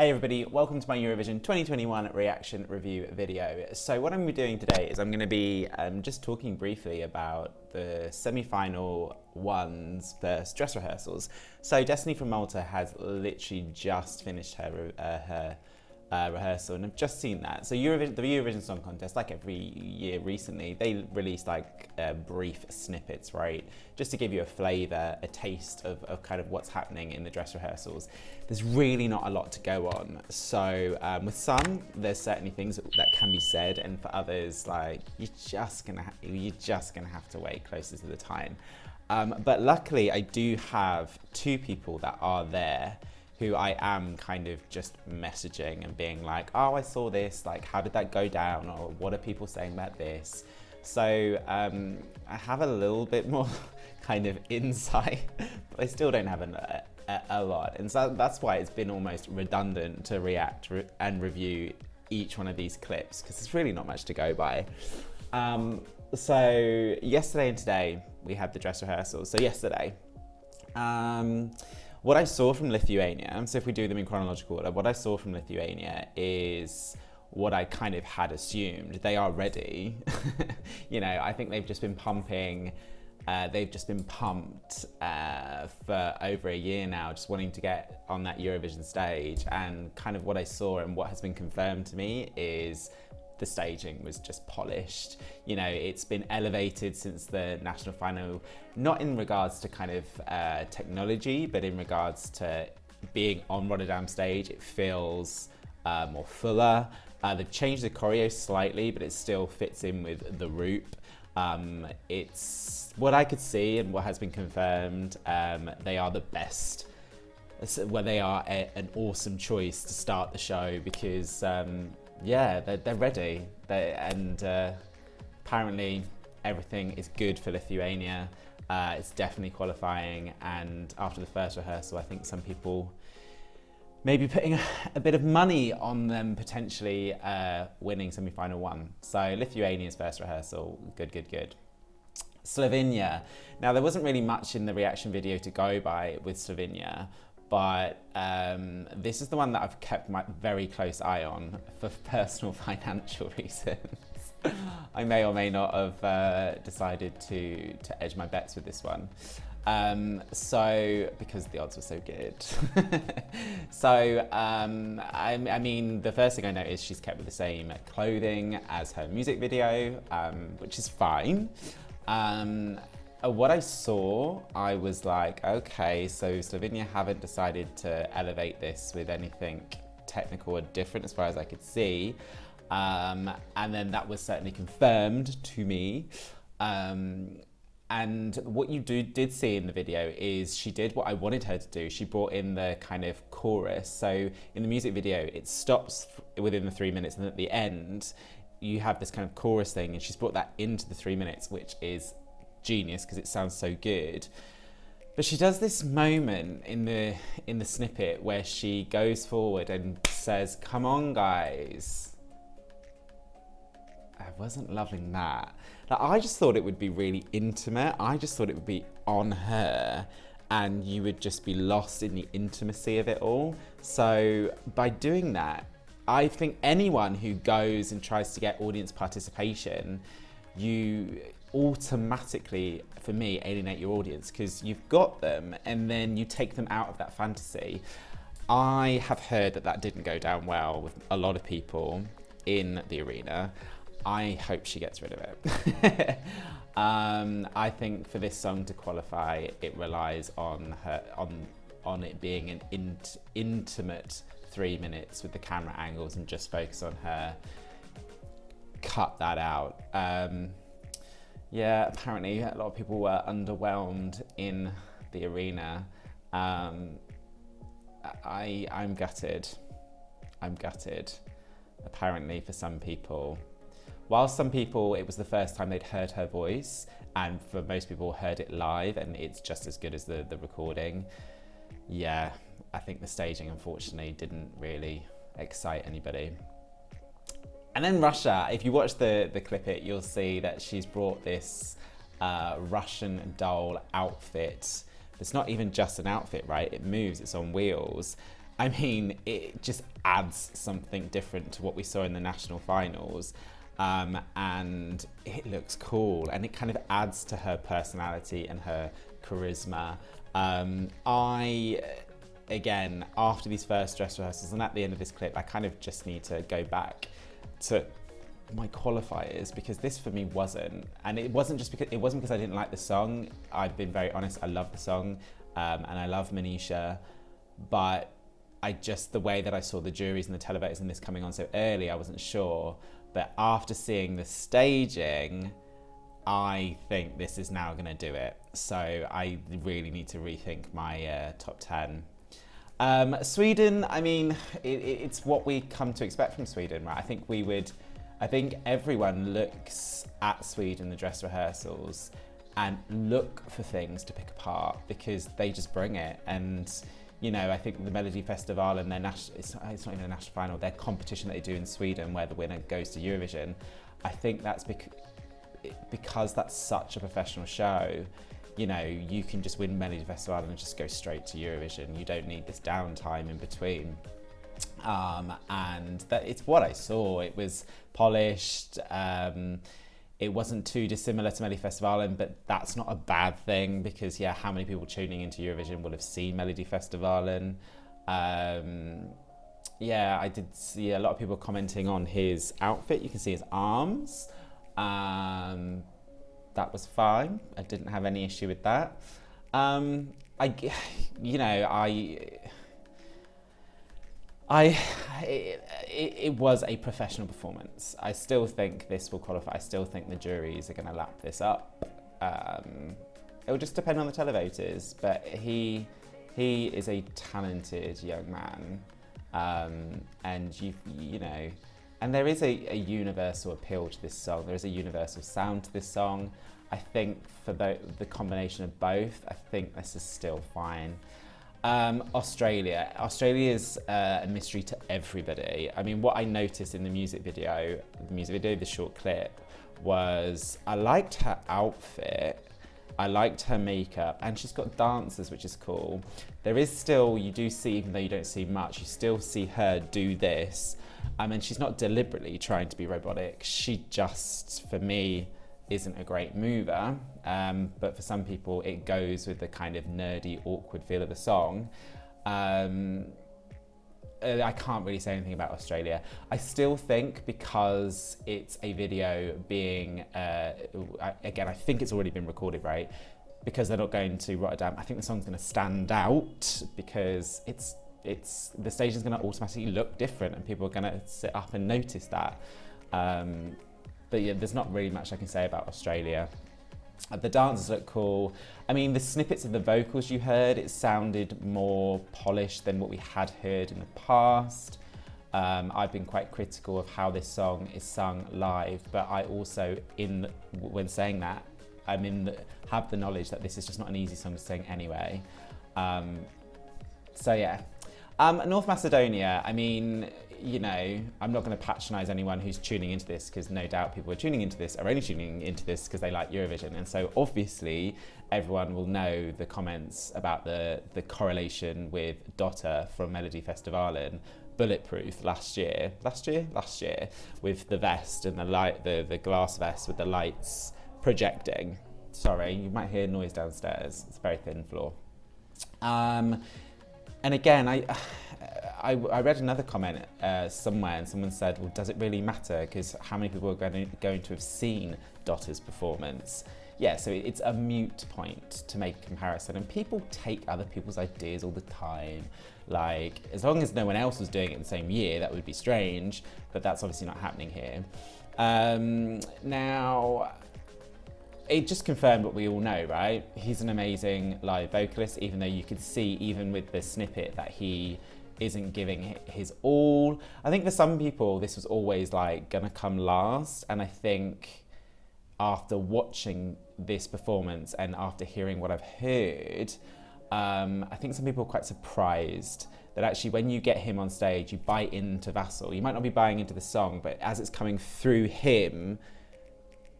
Hey everybody, welcome to my Eurovision 2021 reaction review video. So what I'm going to be doing today is I'm going to be just talking briefly about the semi-final one's first dress rehearsals. So Destiny from Malta has literally just finished her rehearsal, and I've just seen that. So the Eurovision Song Contest, like every year recently, they release like brief snippets, right? Just to give you a flavour, a taste of kind of what's happening in the dress rehearsals. There's really not a lot to go on. So with some, there's certainly things that can be said, and for others, like you're just gonna have to wait closer to the time. But luckily, I do have two people that are there who I am kind of just messaging and being like, oh, I saw this, like, how did that go down? Or what are people saying about this? So I have a little bit more kind of insight, but I still don't have a lot. And so that's why it's been almost redundant to react and review each one of these clips, because there's really not much to go by. So yesterday and today, we had the dress rehearsals. So yesterday, what I saw from Lithuania, so if we do them in chronological order, what I saw from Lithuania is what I kind of had assumed. They are ready. You know, I think they've just been pumping, for over a year now, just wanting to get on that Eurovision stage. And kind of what I saw and what has been confirmed to me is the staging was just polished. You know, it's been elevated since the national final, not in regards to kind of technology, but in regards to being on Rotterdam stage. It feels more fuller. They've changed the choreo slightly, but it still fits in with the Roop. It's what I could see and what has been confirmed. They are the best. Well, they are an awesome choice to start the show because yeah, they're ready. Apparently everything is good for Lithuania. It's definitely qualifying, and after the first rehearsal, I think some people may be putting a bit of money on them potentially winning semi-final one. So Lithuania's first rehearsal, good. Slovenia. Now, there wasn't really much in the reaction video to go by with Slovenia, but this is the one that I've kept my very close eye on for personal financial reasons. I may or may not have decided to edge my bets with this one. So, because the odds were so good. So, I mean, the first thing I noticed, she's kept with the same clothing as her music video, which is fine. What I saw, I was like, okay, so Slovenia haven't decided to elevate this with anything technical or different as far as I could see. And then that was certainly confirmed to me. And what you did see in the video is she did what I wanted her to do. She brought in the kind of chorus. So in the music video, it stops within the 3 minutes, and at the end, you have this kind of chorus thing, and she's brought that into the 3 minutes, which is genius because it sounds so good. But she does this moment in the snippet where she goes forward and says, "Come on, guys." I wasn't loving that. Like, I just thought it would be really intimate. I just thought it would be on her and you would just be lost in the intimacy of it all. So by doing that, I think anyone who goes and tries to get audience participation, you automatically, for me, alienate your audience because you've got them and then you take them out of that fantasy. I have heard that didn't go down well with a lot of people in the arena. I hope she gets rid of it. I think for this song to qualify, it relies on her on it being an intimate 3 minutes with the camera angles and just focus on her. Cut that out. Yeah, apparently a lot of people were underwhelmed in the arena. I'm gutted. I'm gutted. Apparently for some people. While some people, it was the first time they'd heard her voice, and for most people heard it live and it's just as good as the recording. Yeah, I think the staging unfortunately didn't really excite anybody. And then Russia, if you watch the clip you'll see that she's brought this Russian doll outfit. It's not even just an outfit, right? It moves, it's on wheels. I mean, it just adds something different to what we saw in the national finals. And it looks cool, and it kind of adds to her personality and her charisma. Again, after these first dress rehearsals and at the end of this clip, I kind of just need to go back to my qualifiers, because this for me wasn't, and it wasn't because I didn't like the song. I've been very honest, I love the song, and I love Manizha, but the way that I saw the juries and the televotes and this coming on so early, I wasn't sure. But after seeing the staging, I think this is now going to do it. So I really need to rethink my top 10. Sweden, I mean, it's what we come to expect from Sweden, right? I think everyone looks at Sweden, the dress rehearsals, and look for things to pick apart, because they just bring it. And you know, I think the Melody Festival and their it's not even a national final, their competition that they do in Sweden where the winner goes to Eurovision, I think that's because that's such a professional show. You know, you can just win Melody Festival and just go straight to Eurovision. You don't need this downtime in between. And that it's what I saw. It was polished. It wasn't too dissimilar to Melody Festival, but that's not a bad thing, because yeah, how many people tuning into Eurovision will have seen Melody Festival? Yeah, I did see a lot of people commenting on his outfit. You can see his arms. That was fine. I didn't have any issue with that. It was a professional performance. I still think this will qualify. I still think the juries are going to lap this up. It will just depend on the televoters, but he is a talented young man, and you know, and there is a universal appeal to this song. There is a universal sound to this song. I think for the combination of both, I think this is still fine. Australia is a mystery to everybody. I mean, what I noticed in the music video, the short clip, was I liked her outfit, I liked her makeup, and she's got dancers, which is cool. There is still, you do see, even though you don't see much, you still see her do this. And she's not deliberately trying to be robotic. She just, for me, isn't a great mover, but for some people it goes with the kind of nerdy, awkward feel of the song. I can't really say anything about Australia. I still think, because it's a video being, again, I think it's already been recorded, right? Because they're not going to Rotterdam, I think the song's going to stand out, because the stage is going to automatically look different, and people are going to sit up and notice that. But yeah, there's not really much I can say about Australia. The dancers look cool. I mean, the snippets of the vocals you heard, it sounded more polished than what we had heard in the past. I've been quite critical of how this song is sung live, but I also, when saying that, have the knowledge that this is just not an easy song to sing anyway. So yeah. North Macedonia, I mean, you know, I'm not going to patronise anyone who's tuning into this, because no doubt people who are tuning into this are only tuning into this because they like Eurovision. And so obviously everyone will know the comments about the correlation with Dotter from Melody Festivalen, Bulletproof last year, with the vest and the glass vest with the lights projecting. Sorry, you might hear noise downstairs. It's a very thin floor. And again, I read another comment somewhere, and someone said, well, does it really matter? Because how many people are going to have seen Dotter's performance? Yeah, so it's a moot point to make a comparison. And people take other people's ideas all the time. Like, as long as no one else was doing it in the same year, that would be strange, but that's obviously not happening here. Now, it just confirmed what we all know, right? He's an amazing live vocalist, even though you could see, even with the snippet, that he isn't giving his all. I think for some people, this was always like gonna come last. And I think after watching this performance and after hearing what I've heard, I think some people are quite surprised that actually when you get him on stage, you buy into Vasil. You might not be buying into the song, but as it's coming through him,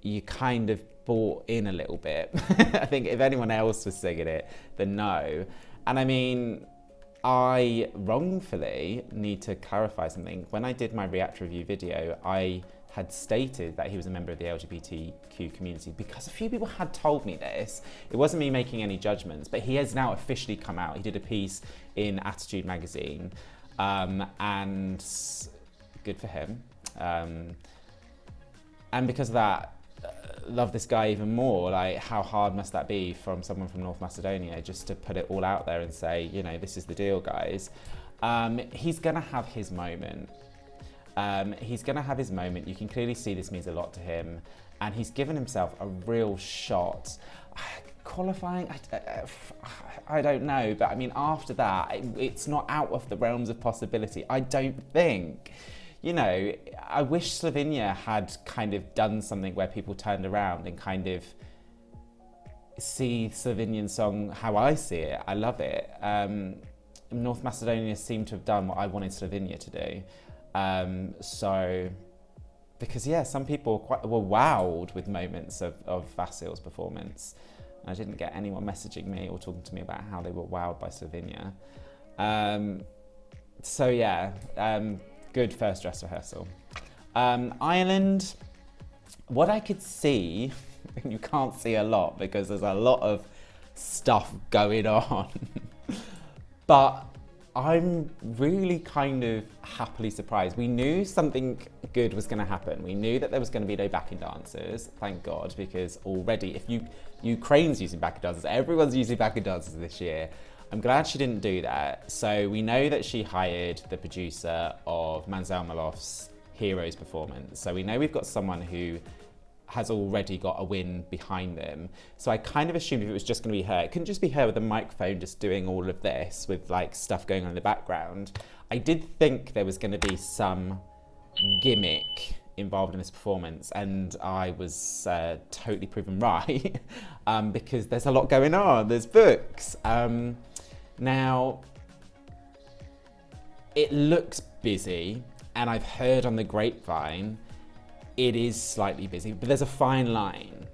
you kind of bought in a little bit. I think if anyone else was singing it, then no. And I mean, I wrongfully need to clarify something. When I did my React review video, I had stated that he was a member of the LGBTQ community because a few people had told me this. It wasn't me making any judgments, but he has now officially come out. He did a piece in Attitude magazine, and good for him. And because of that, love this guy even more. Like, how hard must that be from someone from North Macedonia just to put it all out there and say, you know, this is the deal, guys. He's gonna have his moment. He's gonna have his moment. You can clearly see this means a lot to him, and he's given himself a real shot. Qualifying, I don't know, but I mean, after that, it's not out of the realms of possibility, I don't think. You know, I wish Slovenia had kind of done something where people turned around and kind of see Slovenian song how I see it. I love it. North Macedonia seemed to have done what I wanted Slovenia to do. Because yeah, some people were wowed with moments of Vasil's performance. I didn't get anyone messaging me or talking to me about how they were wowed by Slovenia. So yeah, good first dress rehearsal. Ireland, what I could see, and you can't see a lot because there's a lot of stuff going on, but I'm really kind of happily surprised. We knew something good was going to happen. We knew that there was going to be no backing dancers, thank God, because already, if Ukraine's using backing dancers, everyone's using backing dancers this year. I'm glad she didn't do that. So we know that she hired the producer of Mansell Maloff's Heroes performance. So we know we've got someone who has already got a win behind them. So I kind of assumed if it was just going to be her, it couldn't just be her with a microphone just doing all of this with like stuff going on in the background. I did think there was going to be some gimmick involved in this performance, and I was totally proven right because there's a lot going on. There's books. Now, it looks busy, and I've heard on the grapevine it is slightly busy, but there's a fine line.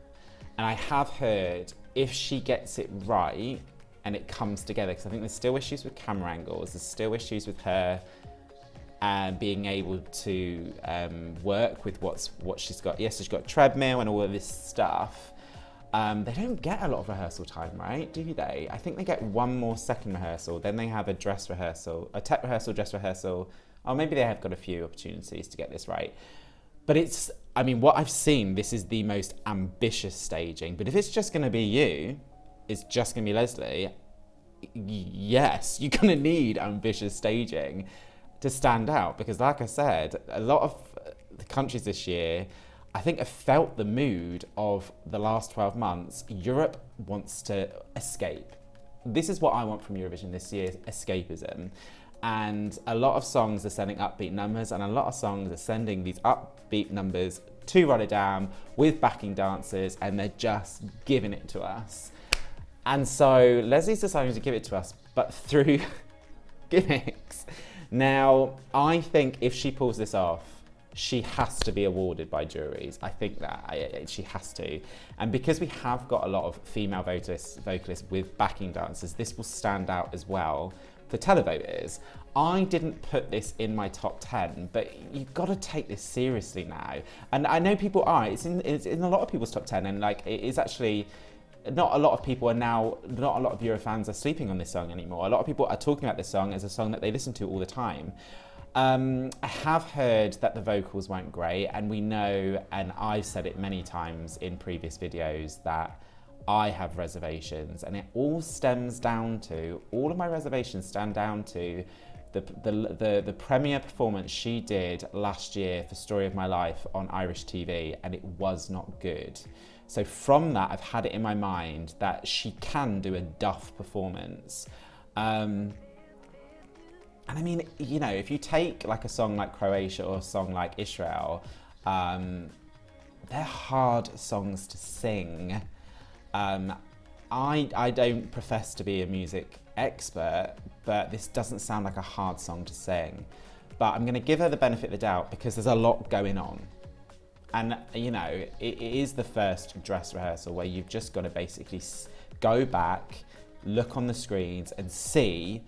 And I have heard if she gets it right and it comes together, because I think there's still issues with camera angles, there's still issues with her being able to work with what she's got. Yes, she's got a treadmill and all of this stuff. They don't get a lot of rehearsal time, right? Do they? I think they get one more second rehearsal, then they have a dress rehearsal, a tech rehearsal, dress rehearsal, or maybe they have got a few opportunities to get this right. But it's, I mean, what I've seen, this is the most ambitious staging. But if it's just going to be you, it's just going to be Leslie, yes, you're going to need ambitious staging to stand out. Because like I said, a lot of the countries this year, I think, have felt the mood of the last 12 months. Europe wants to escape. This is what I want from Eurovision this year, escapism. And a lot of songs are sending upbeat numbers, and a lot of songs are sending these upbeat numbers to Rotterdam with backing dancers, and they're just giving it to us. And so Leslie's deciding to give it to us, but through gimmicks. Now, I think if she pulls this off, she has to be awarded by juries. I think that she has to. And because we have got a lot of female vocalists with backing dancers, this will stand out as well for televoters. I didn't put this in my top 10, but you've got to take this seriously now. And I know people are, it's in a lot of people's top 10, and like it is actually, not a lot of people are now, not a lot of Euro fans are sleeping on this song anymore. A lot of people are talking about this song as a song that they listen to all the time. I have heard that the vocals weren't great, and we know, and I've said it many times in previous videos, that I have reservations, and it all stems down to, all of my reservations stand down to the premiere performance she did last year for Story of My Life on Irish TV, and it was not good. So from that, I've had it in my mind that she can do a duff performance. And I mean, you know, if you take like a song like Croatia or a song like Israel, they're hard songs to sing. I don't profess to be a music expert, but this doesn't sound like a hard song to sing. But I'm going to give her the benefit of the doubt because there's a lot going on. And, you know, it is the first dress rehearsal where you've just got to basically go back, look on the screens and see.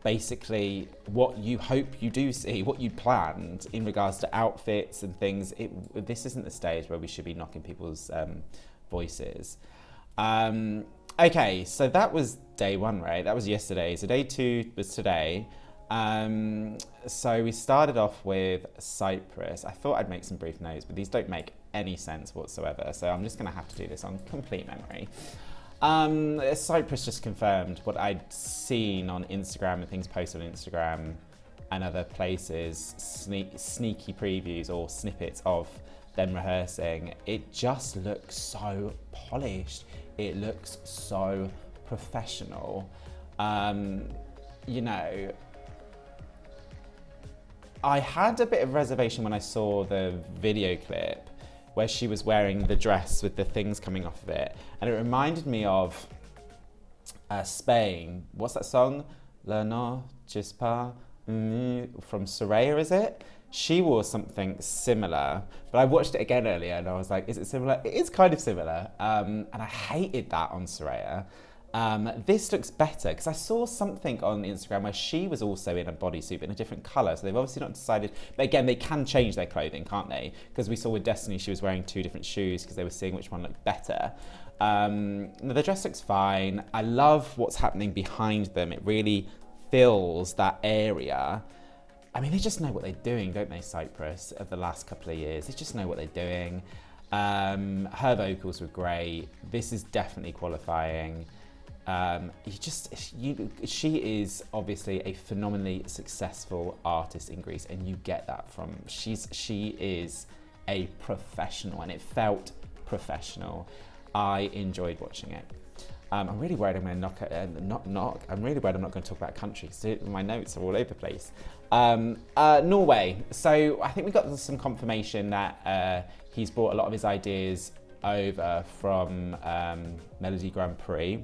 basically what you hope you do see, what you planned in regards to outfits and things. This isn't the stage where we should be knocking people's voices. Okay, so that was day one, right? That was yesterday. So day two was today. So we started off with Cyprus. I thought I'd make some brief notes, but these don't make any sense whatsoever. So I'm just going to have to do this on complete memory. Cyprus just confirmed what I'd seen on Instagram and things posted on Instagram and other places, sneaky previews or snippets of them rehearsing. It just looks so polished. It looks so professional. You know, I had a bit of reservation when I saw the video clip where she was wearing the dress with the things coming off of it. And it reminded me of Spain. What's that song? La no chispa from Soraya, is it? She wore something similar, but I watched it again earlier and I was like, is it similar? It is kind of similar. And I hated that on Soraya. This looks better because I saw something on Instagram where she was also in a bodysuit in a different colour. So they've obviously not decided, but again, they can change their clothing, can't they? Because we saw with Destiny, she was wearing 2 different shoes because they were seeing which one looked better. The dress looks fine. I love what's happening behind them. It really fills that area. I mean, they just know what they're doing, don't they, Cyprus, of the last couple of years? They just know what they're doing. Her vocals were great. This is definitely qualifying. She is obviously a phenomenally successful artist in Greece, and you get that from, she is a professional, and it felt professional. I enjoyed watching it. I'm really worried I'm going to I'm really worried I'm not going to talk about countries. My notes are all over the place. Norway. So I think we got some confirmation that he's brought a lot of his ideas over from Melody Grand Prix.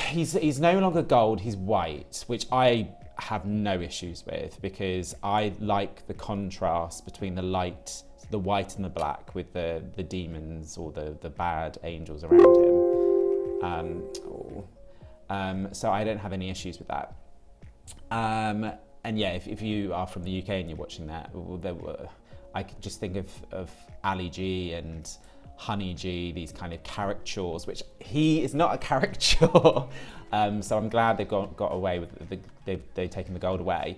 He's no longer gold, he's white, which I have no issues with because I like the contrast between the light, the white and the black with the demons or the bad angels around him. So I don't have any issues with that. And yeah, if you are from the UK and you're watching that, I could just think of Ali G and Honey G, these kind of caricatures, which he is not a caricature. So I'm glad they've got away with they've taken the gold away.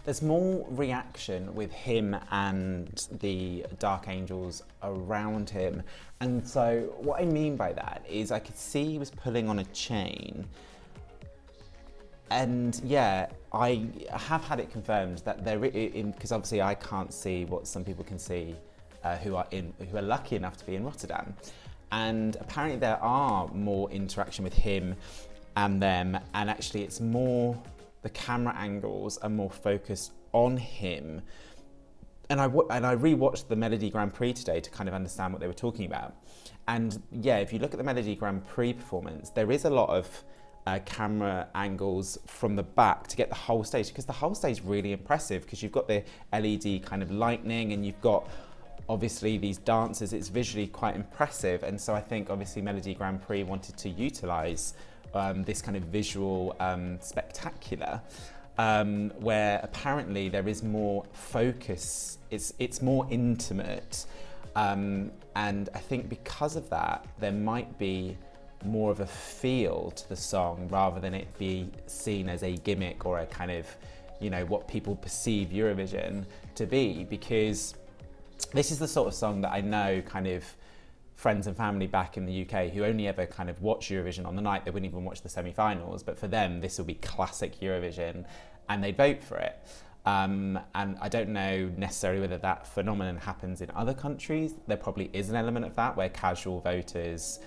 There's more reaction with him and the Dark Angels around him. And so what I mean by that is I could see he was pulling on a chain. And yeah, I have had it confirmed that there, because obviously I can't see what some people can see who are lucky enough to be in Rotterdam. And apparently there are more interaction with him and them, and actually it's more, the camera angles are more focused on him. And I rewatched the Melody Grand Prix today to kind of understand what they were talking about. And yeah, if you look at the Melody Grand Prix performance, there is a lot of camera angles from the back to get the whole stage, because the whole stage is really impressive because you've got the LED kind of lightning and you've got obviously these dancers. It's visually quite impressive. And so I think obviously Melody Grand Prix wanted to utilize this kind of visual spectacular, where apparently there is more focus, it's more intimate, and I think because of that there might be more of a feel to the song rather than it be seen as a gimmick or a kind of, you know, what people perceive Eurovision to be, because this is the sort of song that I know kind of friends and family back in the UK who only ever kind of watch Eurovision on the night. They wouldn't even watch the semi-finals, but for them this will be classic Eurovision and they'd vote for it. And I don't know necessarily whether that phenomenon happens in other countries. There probably is an element of that where casual voters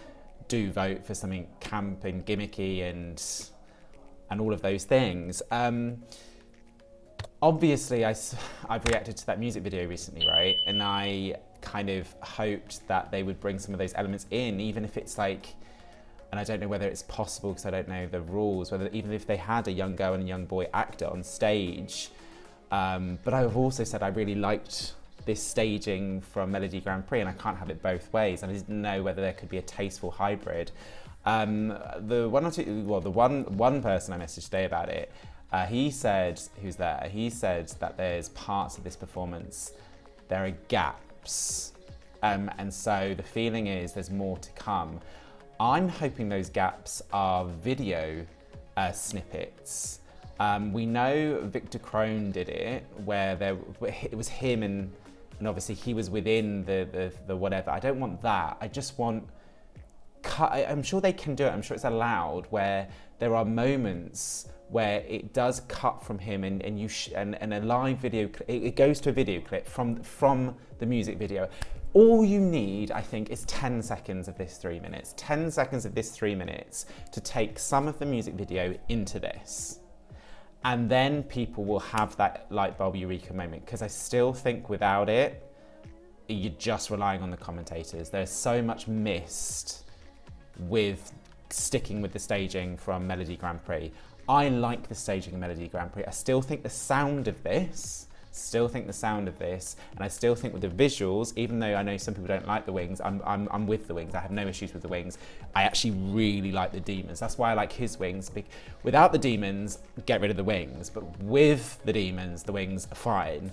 do vote for something camp and gimmicky and all of those things. Obviously, I've reacted to that music video recently, right? And I kind of hoped that they would bring some of those elements in, even if it's like, and I don't know whether it's possible because I don't know the rules, whether even if they had a young girl and a young boy actor on stage. But I've also said I really liked this staging from Melody Grand Prix and I can't have it both ways. And I didn't know whether there could be a tasteful hybrid. The one or two, well, the one person I messaged today about it, he said, who's there? He said that there's parts of this performance, there are gaps, and so the feeling is there's more to come. I'm hoping those gaps are video snippets. We know Victor Crone did it, where it was him and obviously he was within the whatever. I don't want that. I just want cut. I'm sure they can do it. I'm sure it's allowed, where there are moments where it does cut from him and a live video. It goes to a video clip from the music video. All you need, I think, is 10 seconds of this 3 minutes. 10 seconds of this 3 minutes to take some of the music video into this. And then people will have that light bulb eureka moment, because I still think without it, you're just relying on the commentators. There's so much missed with sticking with the staging from Melody Grand Prix. I like the staging of Melody Grand Prix. I still think the sound of this, and I still think with the visuals, even though I know some people don't like the wings, I'm with the wings. I have no issues with the wings. I actually really like the demons. That's why I like his wings. Without the demons, get rid of the wings, but with the demons, the wings are fine.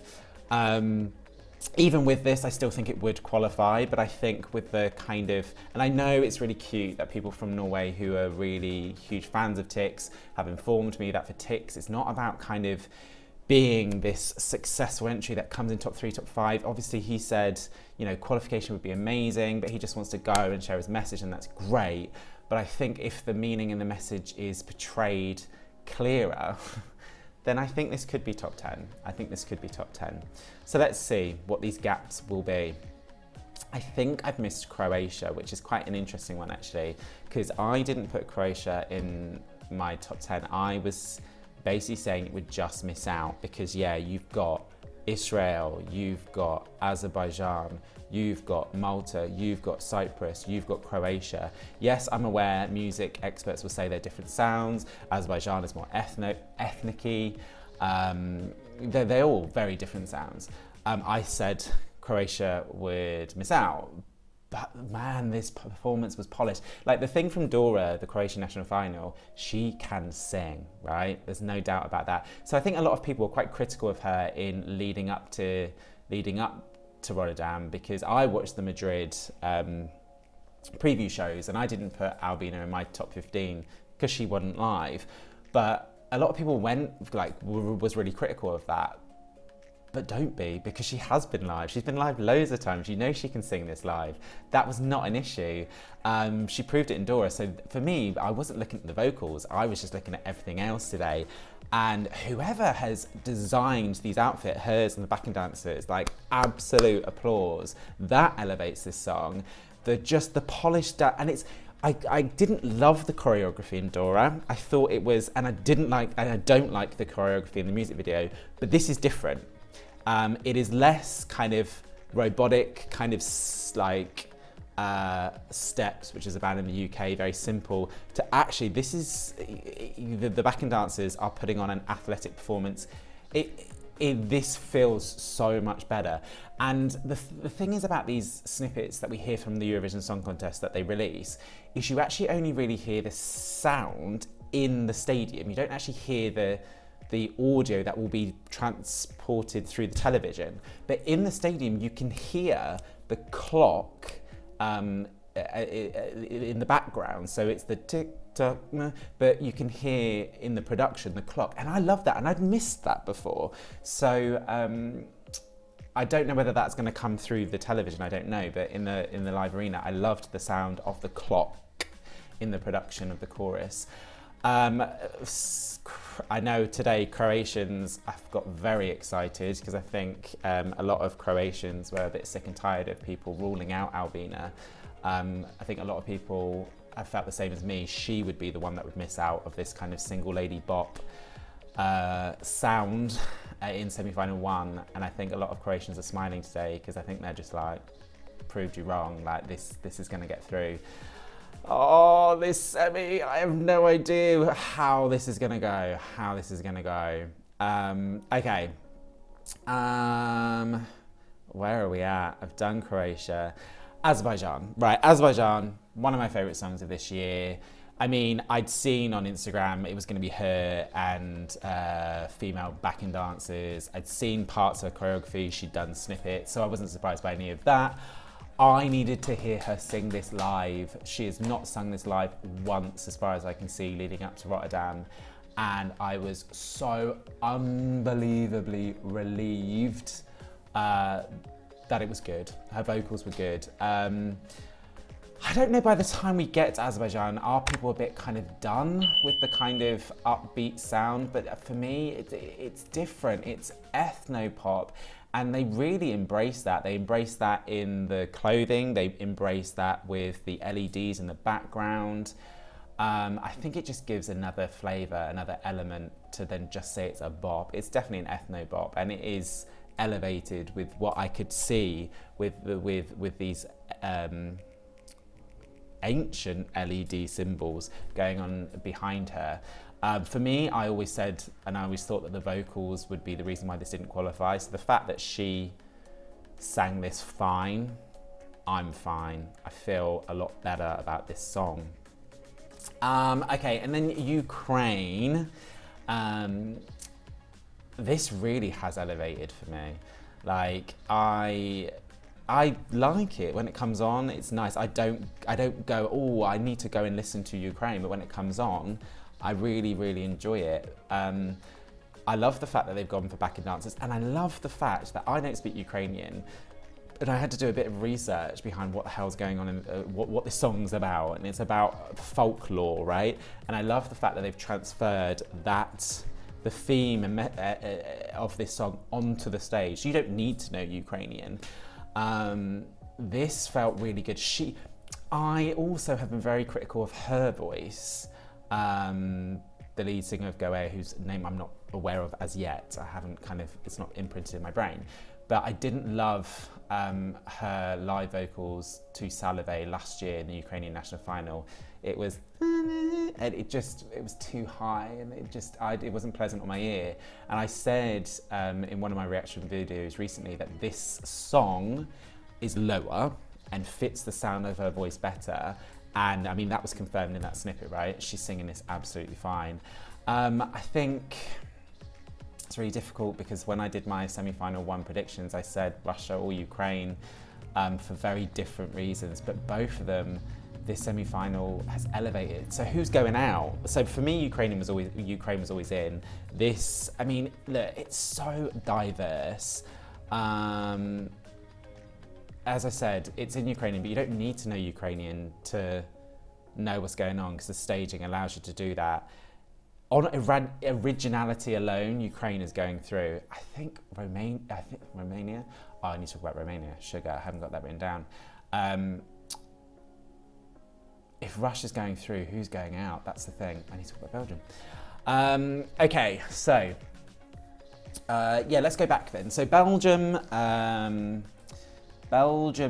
Even with this, I still think it would qualify, but I think with the kind of, and I know it's really cute that people from Norway who are really huge fans of Tix have informed me that for Tix, it's not about kind of being this successful entry that comes in top 3, top 5. Obviously he said, you know, qualification would be amazing, but he just wants to go and share his message, and that's great. But I think if the meaning in the message is portrayed clearer, then I think this could be top 10. I think this could be top 10. So let's see what these gaps will be. I think I've missed Croatia, which is quite an interesting one actually, because I didn't put Croatia in my top 10. I was basically saying it would just miss out because, yeah, you've got Israel, you've got Azerbaijan, you've got Malta, you've got Cyprus, you've got Croatia. Yes, I'm aware music experts will say they're different sounds. Azerbaijan is more ethnic-y. They're all very different sounds. I said Croatia would miss out, but man, this performance was polished. Like the thing from Dora, the Croatian national final, she can sing, right? There's no doubt about that. So I think a lot of people were quite critical of her in leading up to Rotterdam, because I watched the Madrid preview shows and I didn't put Albina in my top 15 because she wasn't live. But a lot of people was really critical of that. But don't be, because she has been live. She's been live loads of times. You know she can sing this live. That was not an issue. She proved it in Dora. So for me, I wasn't looking at the vocals. I was just looking at everything else today. And whoever has designed these outfits, hers and the backing dancers, like absolute applause. That elevates this song. The polished, and it's, I didn't love the choreography in Dora. I thought it was, and I don't like the choreography in the music video, but this is different. It is less kind of robotic, kind of like steps, which is a band in the UK, very simple, to actually, this is, the backing dancers are putting on an athletic performance. This feels so much better. And the thing is about these snippets that we hear from the Eurovision Song Contest that they release, is you actually only really hear the sound in the stadium. You don't actually hear the audio that will be transported through the television. But in the stadium, you can hear the clock in the background. So it's the tick tock, but you can hear in the production the clock. And I love that, and I'd missed that before. So I don't know whether that's gonna come through the television, I don't know. But in the live arena, I loved the sound of the clock in the production of the chorus. I know today Croatians have got very excited because I think a lot of Croatians were a bit sick and tired of people ruling out Albina. I think a lot of people have felt the same as me. She would be the one that would miss out of this kind of single lady bop sound in semi-final 1, and I think a lot of Croatians are smiling today because I think they're just like, proved you wrong, like this is going to get through. Oh, this semi, I have no idea how this is gonna go, okay. Where are we at? I've done Croatia. Azerbaijan, right, Azerbaijan, one of my favourite songs of this year. I mean, I'd seen on Instagram it was going to be her and female backing dancers. I'd seen parts of her choreography, she'd done snippets, so I wasn't surprised by any of that. I needed to hear her sing this live. She has not sung this live once, as far as I can see, leading up to Rotterdam. And I was so unbelievably relieved that it was good. Her vocals were good. I don't know, by the time we get to Azerbaijan, are people a bit kind of done with the kind of upbeat sound? But for me, it's different. It's ethno-pop. And they really embrace that. They embrace that in the clothing. They embrace that with the LEDs in the background. I think it just gives another flavour, another element to then just say it's a bop. It's definitely an ethno-bop, and it is elevated with what I could see with these ancient LED symbols going on behind her. For me, I always said, and I always thought that the vocals would be the reason why this didn't qualify. So the fact that she sang this fine, I'm fine. I feel a lot better about this song. Okay, and then Ukraine. This really has elevated for me. Like, I like it when it comes on. It's nice. I don't go, oh, I need to go and listen to Ukraine. But when it comes on, I really, really enjoy it. I love the fact that they've gone for backing dancers, and I love the fact that I don't speak Ukrainian, and I had to do a bit of research behind what the hell's going on and what this song's about, and it's about folklore, right? And I love the fact that they've transferred the theme of this song onto the stage. You don't need to know Ukrainian. This felt really good. I also have been very critical of her voice. The lead singer of Goe, whose name I'm not aware of as yet. It's not imprinted in my brain. But I didn't love her live vocals to Salivey last year in the Ukrainian national final. It was, and it was too high, and it wasn't pleasant on my ear. And I said in one of my reaction videos recently that this song is lower and fits the sound of her voice better. And I mean, that was confirmed in that snippet, right? She's singing this absolutely fine. I think it's really difficult because when I did my semi-final one predictions, I said Russia or Ukraine for very different reasons, but both of them, this semi-final has elevated. So who's going out? So for me, Ukraine was always in. This, I mean, look, it's so diverse. As I said, it's in Ukrainian, but you don't need to know Ukrainian to know what's going on because the staging allows you to do that. On originality alone, Ukraine is going through. I think Romania. Oh, I need to talk about Romania. Sugar, I haven't got that written down. If Russia's going through, who's going out? That's the thing. I need to talk about Belgium. Okay, so yeah, let's go back then. So Belgium,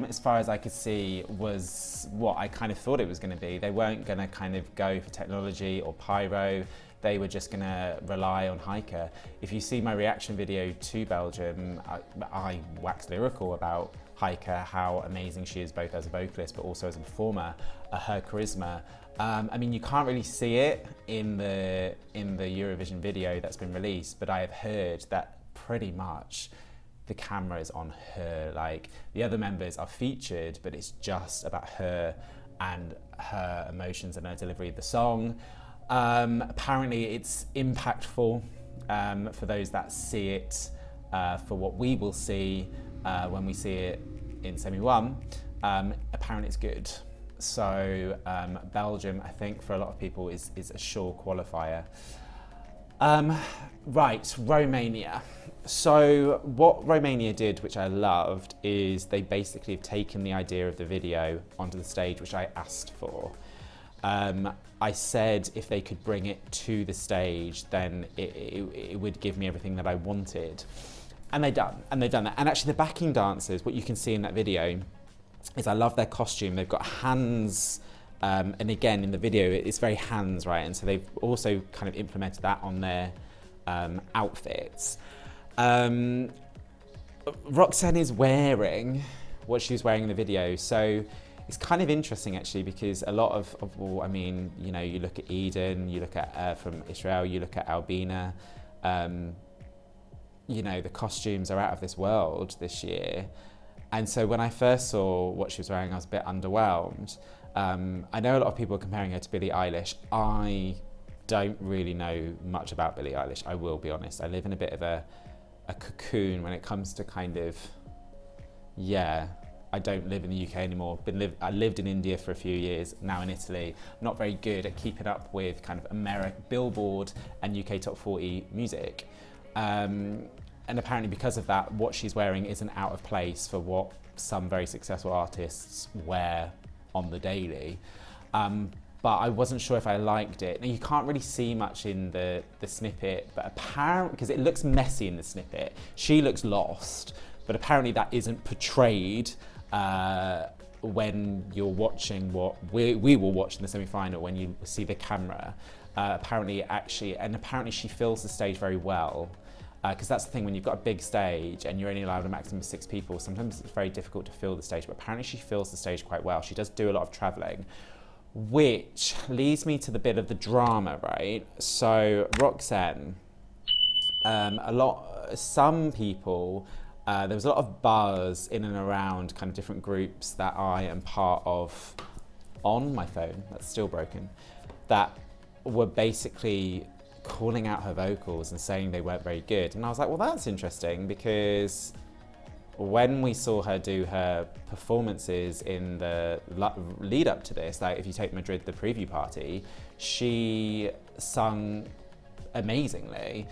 as far as I could see, was what I kind of thought it was going to be. They weren't going to kind of go for technology or pyro. They were just going to rely on Heike. If you see my reaction video to Belgium, I wax lyrical about Heike, how amazing she is both as a vocalist but also as a performer, her charisma. I mean, you can't really see it in the Eurovision video that's been released, but I have heard that pretty much the camera is on her. Like, the other members are featured, but it's just about her and her emotions and her delivery of the song. Apparently it's impactful for those that see it for what we will see when we see it in semi-1. Apparently it's good. So Belgium, I think for a lot of people is a sure qualifier. Right, Romania. So what Romania did, which I loved, is they basically have taken the idea of the video onto the stage, which I asked for. I said if they could bring it to the stage, then it would give me everything that I wanted. And they've done that. And actually the backing dancers, what you can see in that video is I love their costume. They've got hands, and again, in the video, it's very hands, right? And so they've also kind of implemented that on their outfits. Roxen is wearing what she was wearing in the video. So it's kind of interesting actually, because a lot well, I mean, you know, you look at Eden, you look at from Israel, you look at Albina, you know, the costumes are out of this world this year. And so when I first saw what she was wearing, I was a bit underwhelmed. I know a lot of people are comparing her to Billie Eilish. I don't really know much about Billie Eilish, I will be honest. I live in a bit of a cocoon when it comes to kind of, yeah, I don't live in the UK anymore. I lived in India for a few years, now in Italy. I'm not very good at keeping up with kind of Billboard and UK Top 40 music. And apparently because of that, what she's wearing isn't out of place for what some very successful artists wear on the daily. But I wasn't sure if I liked it. Now, you can't really see much in the snippet, but apparently, because it looks messy in the snippet, she looks lost, but apparently that isn't portrayed when you're watching what we will watch in the semi-final, when you see the camera. Apparently she fills the stage very well. Because that's the thing, when you've got a big stage and you're only allowed a maximum of 6 people, sometimes it's very difficult to fill the stage, but apparently she fills the stage quite well. She does do a lot of travelling, which leads me to the bit of the drama, right? So Roxen, some people, there was a lot of buzz in and around kind of different groups that I am part of on my phone, that's still broken, that were basically calling out her vocals and saying they weren't very good. And I was like, well, that's interesting, because when we saw her do her performances in the lead up to this, like if you take Madrid, the preview party, she sung amazingly.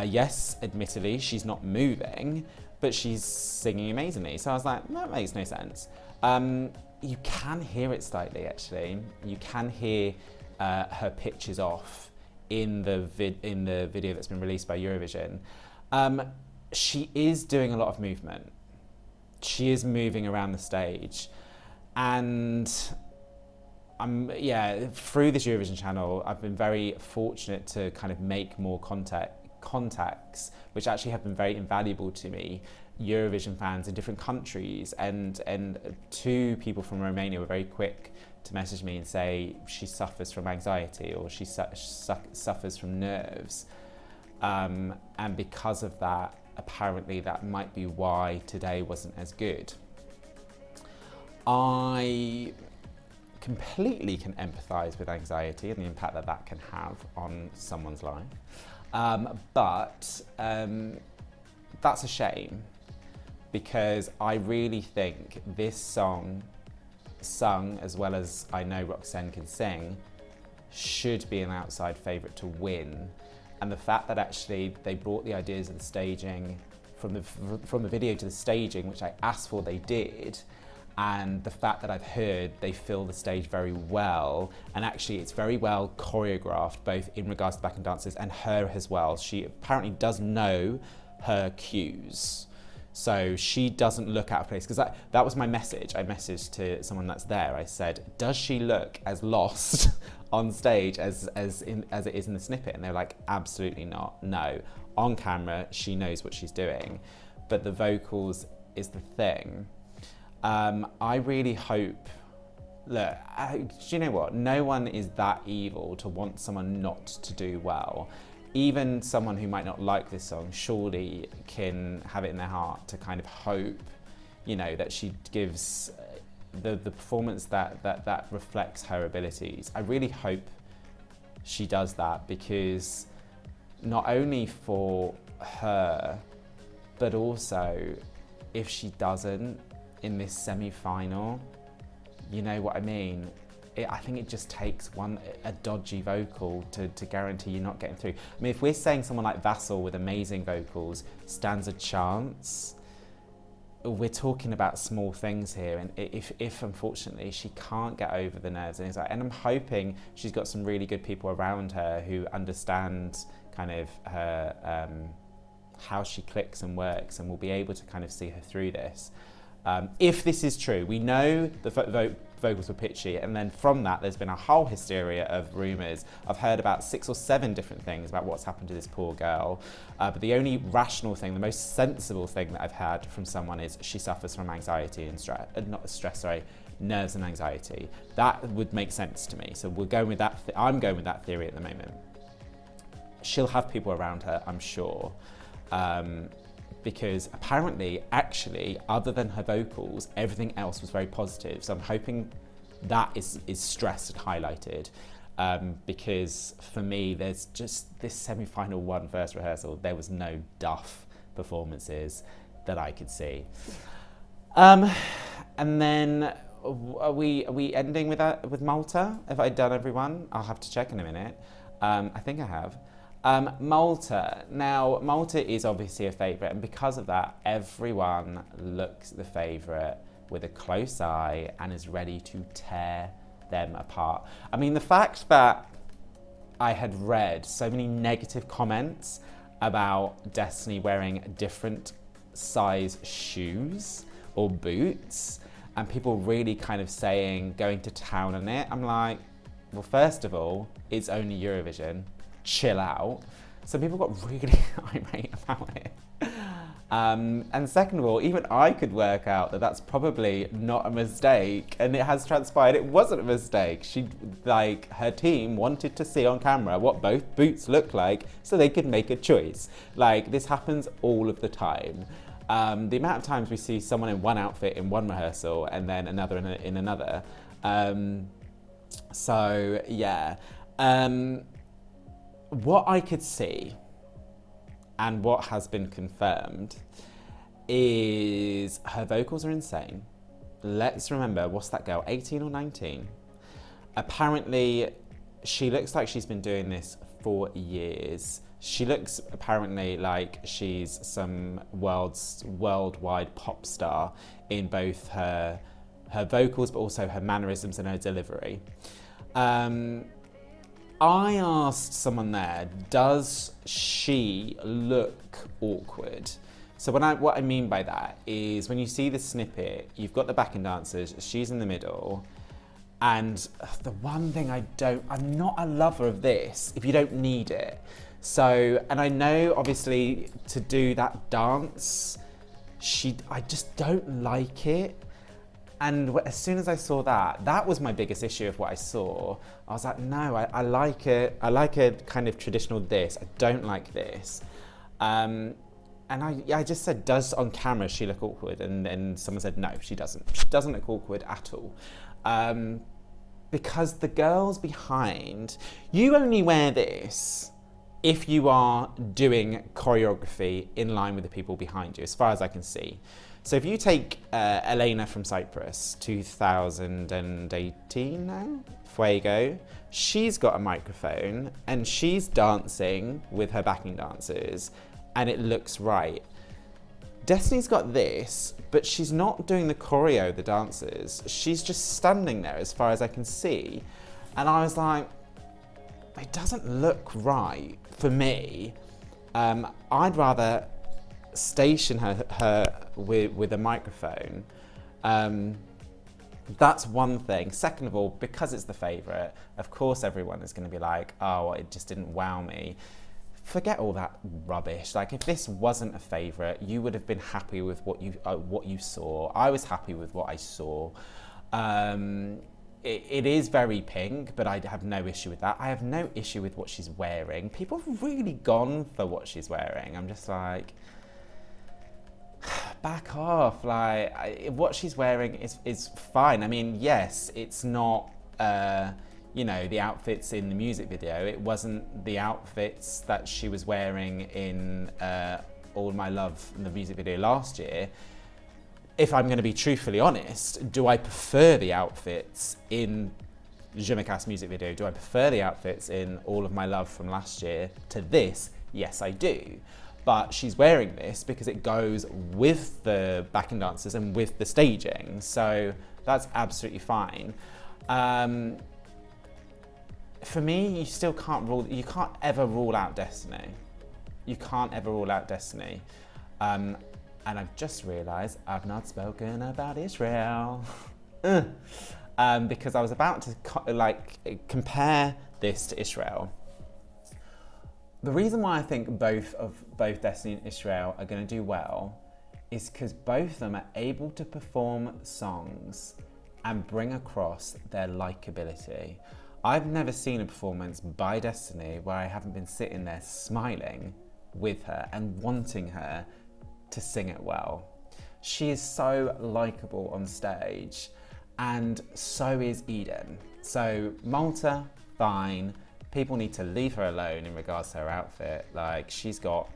Yes, admittedly, she's not moving, but she's singing amazingly. So I was like, that makes no sense. You can hear it slightly, actually. You can hear her pitch is off in the video that's been released by Eurovision. She is doing a lot of movement. She is moving around the stage. And through this Eurovision channel, I've been very fortunate to kind of make more contacts, which actually have been very invaluable to me, Eurovision fans in different countries. And 2 people from Romania were very quick to message me and say she suffers from anxiety, or she suffers from nerves. And because of that, apparently that might be why today wasn't as good. I completely can empathise with anxiety and the impact that that can have on someone's life. But that's a shame, because I really think this song, sung as well as I know Roxen can sing, should be an outside favourite to win. And the fact that actually they brought the ideas of the staging from the video to the staging, which I asked for, they did, and the fact that I've heard they fill the stage very well, and actually it's very well choreographed, both in regards to backing dancers and her as well. She apparently does know her cues. So she doesn't look out of place, because that was my message. I messaged to someone that's there. I said, does she look as lost on stage as it is in the snippet? And they're like, absolutely not, no. On camera, she knows what she's doing, but the vocals is the thing. I really hope, look, do you know what? No one is that evil to want someone not to do well. Even someone who might not like this song surely can have it in their heart to kind of hope, you know, that she gives the performance that reflects her abilities. I really hope she does that, because not only for her, but also if she doesn't in this semi-final, you know what I mean? I think it just takes a dodgy vocal to guarantee you're not getting through. I mean, if we're saying someone like Vasil with amazing vocals stands a chance, we're talking about small things here. And if unfortunately she can't get over the nerves, and I'm hoping she's got some really good people around her who understand kind of her how she clicks and works, and will be able to kind of see her through this. If this is true, we know the vocals were pitchy, and then from that there's been a whole hysteria of rumours. I've heard about 6 or 7 different things about what's happened to this poor girl, but the only rational thing, the most sensible thing that I've heard from someone is she suffers from anxiety and nerves and anxiety. That would make sense to me. So we're going with that. I'm going with that theory at the moment. She'll have people around her, I'm sure. Because apparently, actually, other than her vocals, everything else was very positive. So I'm hoping that is stressed and highlighted. Because for me, there's just this semi-final one first rehearsal, there was no duff performances that I could see. And then, are we ending with that, with Malta? Have I done everyone? I'll have to check in a minute. I think I have. Malta. Now, Malta is obviously a favourite, and because of that, everyone looks at the favourite with a close eye and is ready to tear them apart. I mean, the fact that I had read so many negative comments about Destiny wearing different size shoes or boots, and people really kind of saying, going to town on it, I'm like, well, first of all, it's only Eurovision. Chill out. So people got really irate about it. And second of all, even I could work out that that's probably not a mistake, and it has transpired it wasn't a mistake. Her team wanted to see on camera what both boots looked like so they could make a choice. Like, this happens all of the time. The amount of times we see someone in one outfit in one rehearsal and then another in another. So yeah. What I could see, and what has been confirmed, is her vocals are insane. Let's remember, what's that girl, 18 or 19? Apparently, she looks like she's been doing this for years. She looks apparently like she's some worldwide pop star in both her vocals, but also her mannerisms and her delivery. I asked someone there, does she look awkward? So what I mean by that is, when you see the snippet, you've got the backing dancers, she's in the middle, and the one thing I'm not a lover of this if you don't need it. So, and I know obviously to do that dance, I just don't like it. And as soon as I saw that was my biggest issue of what I saw. I was like, no, I like it. I like a kind of traditional this. I don't like this. And I just said, does on camera she look awkward? And then someone said, no, she doesn't. She doesn't look awkward at all. Because the girls behind, you only wear this if you are doing choreography in line with the people behind you, as far as I can see. So if you take Elena from Cyprus, 2018 now, Fuego, she's got a microphone and she's dancing with her backing dancers and it looks right. Destiny's got this, but she's not doing the choreo, the dancers. She's just standing there as far as I can see. And I was like, it doesn't look right for me. I'd rather station her with a microphone. That's one thing. Second of all, because it's the favourite, of course everyone is going to be like, oh, it just didn't wow me. Forget all that rubbish. Like, if this wasn't a favourite, you would have been happy with what you saw. I was happy with what I saw. It is very pink, but I have no issue with that. I have no issue with what she's wearing. People have really gone for what she's wearing. I'm just like, back off. Like, what she's wearing is fine. I mean, yes, it's not, you know, the outfits in the music video. It wasn't the outfits that she was wearing in All My Love in the music video last year. If I'm going to be truthfully honest, do I prefer the outfits in Je Me Casse music video? Do I prefer the outfits in All of My Love from last year to this? Yes, I do. But she's wearing this because it goes with the backing dancers and with the staging. So that's absolutely fine. For me, you still can't ever rule out Destiny. You can't ever rule out Destiny. And I've just realised I've not spoken about Israel. Because I was about to compare this to Israel. The reason why I think both Destiny and Israel are going to do well is because both of them are able to perform songs and bring across their likability. I've never seen a performance by Destiny where I haven't been sitting there smiling with her and wanting her to sing it well. She is so likable on stage, and so is Eden. So Malta, fine. People need to leave her alone in regards to her outfit. Like, she's got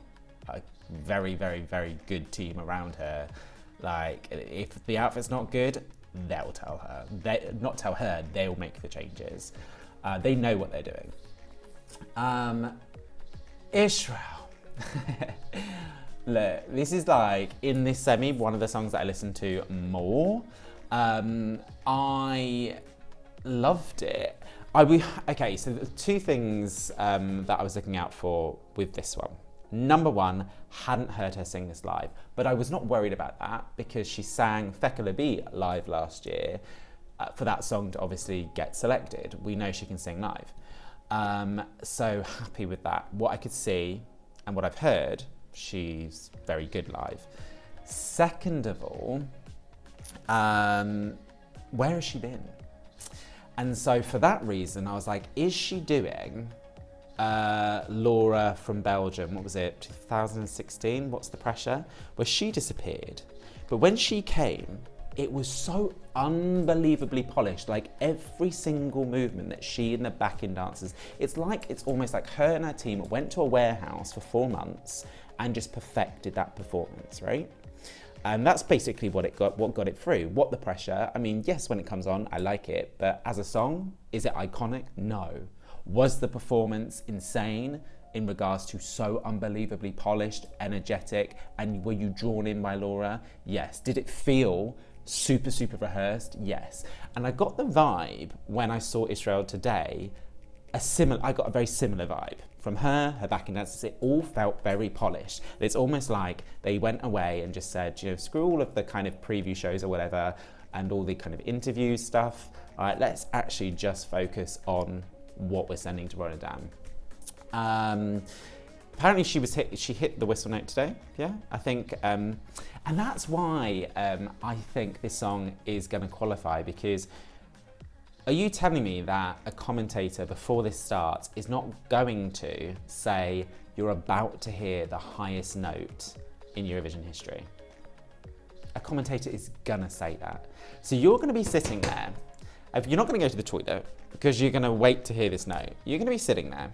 a very, very, very good team around her. Like, if the outfit's not good, they'll tell her. Not tell her, they'll make the changes. They know what they're doing. Israel. Look, this is like, in this semi, one of the songs that I listened to more. I loved it. Okay, so the two things that I was looking out for with this one. Number one, hadn't heard her sing this live, but I was not worried about that because she sang Fekalabi live last year for that song to obviously get selected. We know she can sing live. So happy with that. What I could see and what I've heard, she's very good live. Second of all, where has she been? And so for that reason, I was like, is she doing Laura from Belgium, what was it, 2016, What's the Pressure? Where she disappeared. But when she came, it was so unbelievably polished, like every single movement that she and the backing dancers, it's almost like her and her team went to a warehouse for 4 months and just perfected that performance, right? And that's basically what got it through. What the Pressure? I mean, yes, when it comes on, I like it, but as a song, is it iconic? No. Was the performance insane in regards to so unbelievably polished, energetic, and were you drawn in by Laura? Yes. Did it feel super, super rehearsed? Yes. And I got the vibe when I saw Israel today, I got a very similar vibe. From her backing dancers, it all felt very polished. It's almost like they went away and just said, you know, screw all of the kind of preview shows or whatever, and all the kind of interview stuff. All right, let's actually just focus on what we're sending to Rotterdam. Apparently she hit the whistle note today, yeah, I think, and that's why I think this song is gonna qualify, because are you telling me that a commentator before this starts is not going to say you're about to hear the highest note in Eurovision history? A commentator is gonna say that. So you're gonna be sitting there, you're not gonna go to the toilet because you're gonna wait to hear this note. You're gonna be sitting there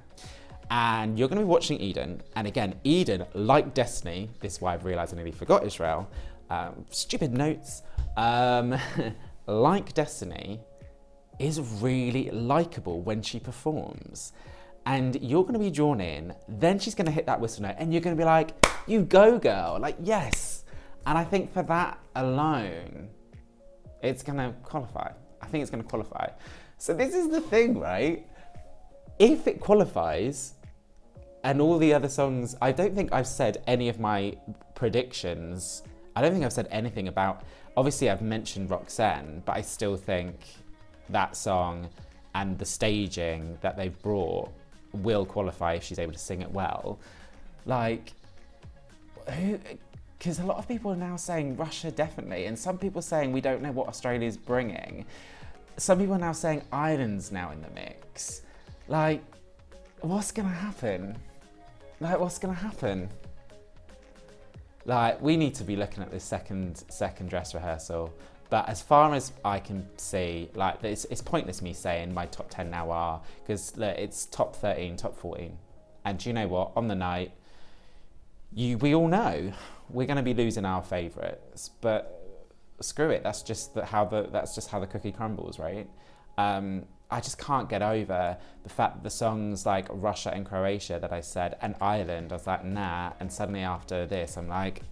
and you're gonna be watching Eden. And again, Eden, like Destiny, this is why I've realized I nearly forgot Israel, stupid notes, like Destiny, is really likable when she performs. And you're gonna be drawn in, then she's gonna hit that whistle note and you're gonna be like, you go girl, like yes. And I think for that alone, it's gonna qualify. I think it's gonna qualify. So this is the thing, right? If it qualifies and all the other songs, I don't think I've said any of my predictions. I don't think I've said anything about, obviously I've mentioned Roxen, but I still think that song and the staging that they've brought will qualify if she's able to sing it well. Like, because a lot of people are now saying Russia definitely, and some people saying we don't know what Australia's bringing. Some people are now saying Ireland's now in the mix. Like, what's gonna happen? Like, what's gonna happen? Like, we need to be looking at this second dress rehearsal. But as far as I can see, like, it's pointless me saying my top 10 now are, because it's top 13, top 14. And do you know what? On the night, we all know we're going to be losing our favourites. But screw it. That's just how the cookie crumbles, right? I just can't get over the fact that the songs like Russia and Croatia that I said, and Ireland, I was like, nah. And suddenly after this, I'm like,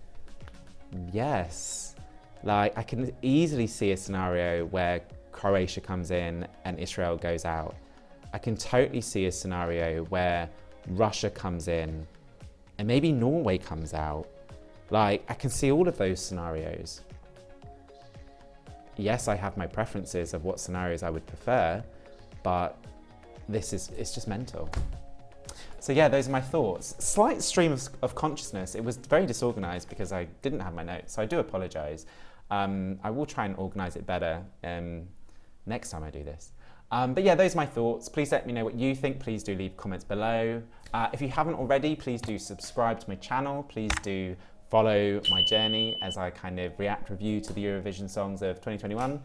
yes. Like, I can easily see a scenario where Croatia comes in and Israel goes out. I can totally see a scenario where Russia comes in and maybe Norway comes out. Like, I can see all of those scenarios. Yes, I have my preferences of what scenarios I would prefer, but it's just mental. So yeah, those are my thoughts. Slight stream of consciousness. It was very disorganized because I didn't have my notes, so I do apologize. I will try and organise it better next time I do this. But yeah, those are my thoughts. Please let me know what you think. Please do leave comments below. If you haven't already, please do subscribe to my channel. Please do follow my journey as I kind of react review to the Eurovision songs of 2021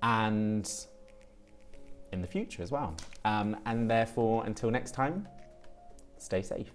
and in the future as well. And therefore, until next time, stay safe.